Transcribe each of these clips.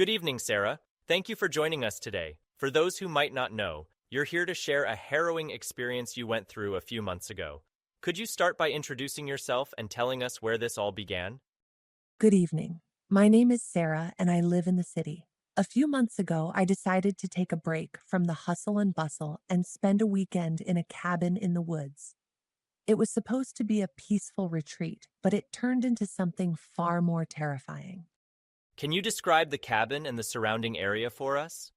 Good evening, Sarah. Thank you for joining us today. For those who might not know, you're here to share a harrowing experience you went through a few months ago. Could you start by introducing yourself and telling us where this all began? Good evening. My name is Sarah and I live in the city. A few months ago, I decided to take a break from the hustle and bustle and spend a weekend in a cabin in the woods. It was supposed to be a peaceful retreat, but it turned into something far more terrifying. Can you describe the cabin and the surrounding area for us?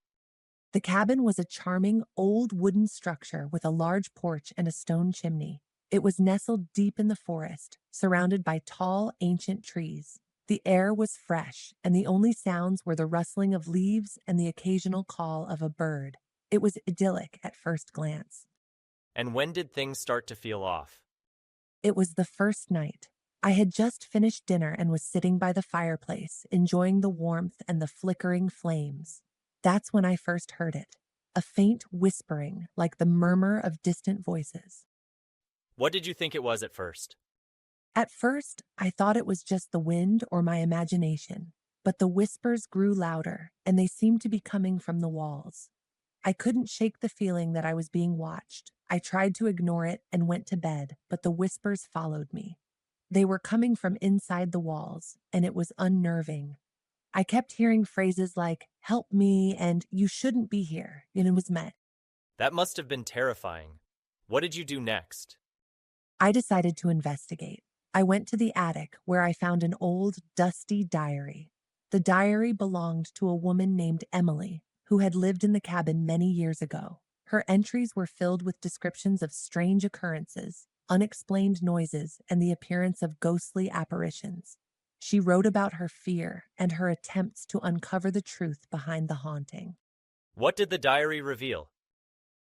The cabin was a charming old wooden structure with a large porch and a stone chimney. It was nestled deep in the forest, surrounded by tall, ancient trees. The air was fresh, and the only sounds were the rustling of leaves and the occasional call of a bird. It was idyllic at first glance. And when did things start to feel off? It was the first night. I had just finished dinner and was sitting by the fireplace, enjoying the warmth and the flickering flames. That's when I first heard it, a faint whispering like the murmur of distant voices. What did you think it was at first? At first, I thought it was just the wind or my imagination, but the whispers grew louder and they seemed to be coming from the walls. I couldn't shake the feeling that I was being watched. I tried to ignore it and went to bed, but the whispers followed me. They were coming from inside the walls, and it was unnerving. I kept hearing phrases like, "help me," and "you shouldn't be here," and it was met. That must have been terrifying. What did you do next? I decided to investigate. I went to the attic where I found an old, dusty diary. The diary belonged to a woman named Emily, who had lived in the cabin many years ago. Her entries were filled with descriptions of strange occurrences, unexplained noises, and the appearance of ghostly apparitions. She wrote about her fear and her attempts to uncover the truth behind the haunting. What did the diary reveal?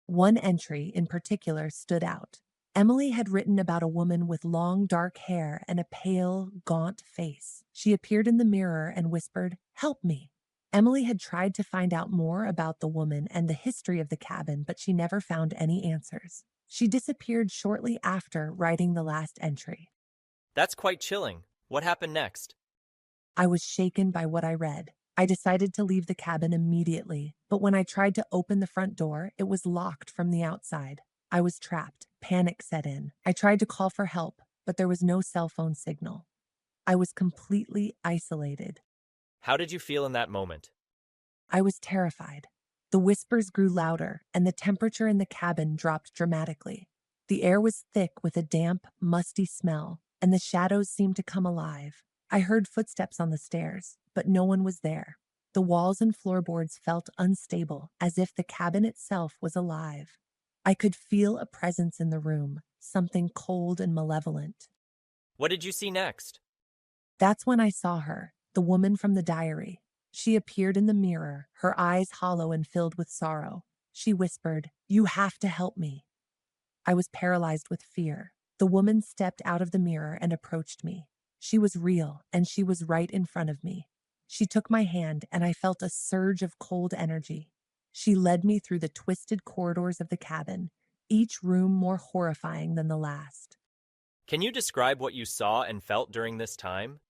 One entry in particular stood out. Emily had written about a woman with long dark hair and a pale, gaunt face. She appeared in the mirror and whispered, "Help me." Emily had tried to find out more about the woman and the history of the cabin, but she never found any answers. She disappeared shortly after writing the last entry. That's quite chilling. What happened next? I was shaken by what I read. I decided to leave the cabin immediately, but when I tried to open the front door, it was locked from the outside. I was trapped. Panic set in. I tried to call for help, but there was no cell phone signal. I was completely isolated. How did you feel in that moment? I was terrified. The whispers grew louder, and the temperature in the cabin dropped dramatically. The air was thick with a damp, musty smell, and the shadows seemed to come alive. I heard footsteps on the stairs, but no one was there. The walls and floorboards felt unstable, as if the cabin itself was alive. I could feel a presence in the room, something cold and malevolent. What did you see next? That's when I saw her, the woman from the diary. She appeared in the mirror, her eyes hollow and filled with sorrow. She whispered, "You have to help me." I was paralyzed with fear. The woman stepped out of the mirror and approached me. She was real, and she was right in front of me. She took my hand, and I felt a surge of cold energy. She led me through the twisted corridors of the cabin, each room more horrifying than the last. Can you describe what you saw and felt during this time?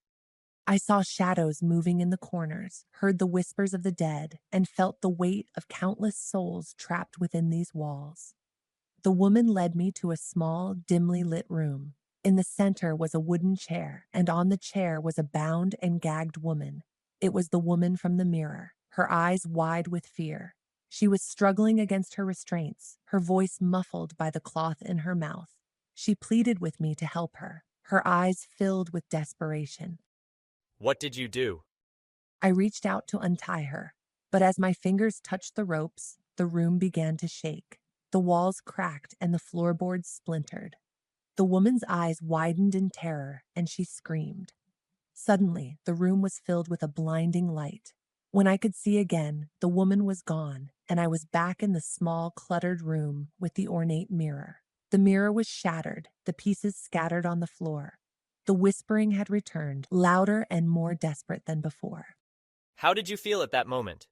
I saw shadows moving in the corners, heard the whispers of the dead, and felt the weight of countless souls trapped within these walls. The woman led me to a small, dimly lit room. In the center was a wooden chair, and on the chair was a bound and gagged woman. It was the woman from the mirror, her eyes wide with fear. She was struggling against her restraints, her voice muffled by the cloth in her mouth. She pleaded with me to help her, her eyes filled with desperation. What did you do? I reached out to untie her, but as my fingers touched the ropes, the room began to shake. The walls cracked and the floorboards splintered. The woman's eyes widened in terror, and she screamed. Suddenly, the room was filled with a blinding light. When I could see again, the woman was gone, and I was back in the small, cluttered room with the ornate mirror. The mirror was shattered, the pieces scattered on the floor. The whispering had returned, louder and more desperate than before. How did you feel at that moment?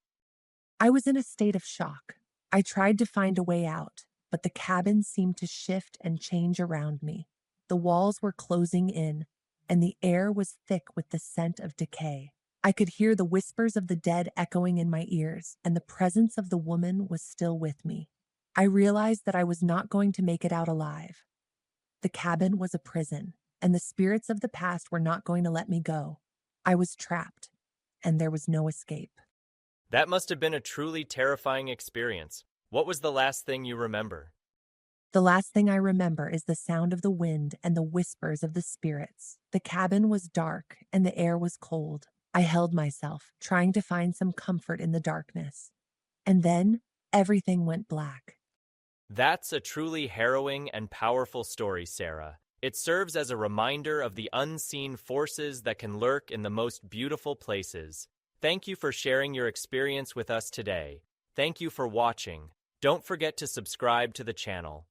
I was in a state of shock. I tried to find a way out, but the cabin seemed to shift and change around me. The walls were closing in, and the air was thick with the scent of decay. I could hear the whispers of the dead echoing in my ears, and the presence of the woman was still with me. I realized that I was not going to make it out alive. The cabin was a prison, and the spirits of the past were not going to let me go. I was trapped, and there was no escape. That must have been a truly terrifying experience. What was the last thing you remember? The last thing I remember is the sound of the wind and the whispers of the spirits. The cabin was dark, and the air was cold. I held myself, trying to find some comfort in the darkness. And then everything went black. That's a truly harrowing and powerful story, Sarah. It serves as a reminder of the unseen forces that can lurk in the most beautiful places. Thank you for sharing your experience with us today. Thank you for watching. Don't forget to subscribe to the channel.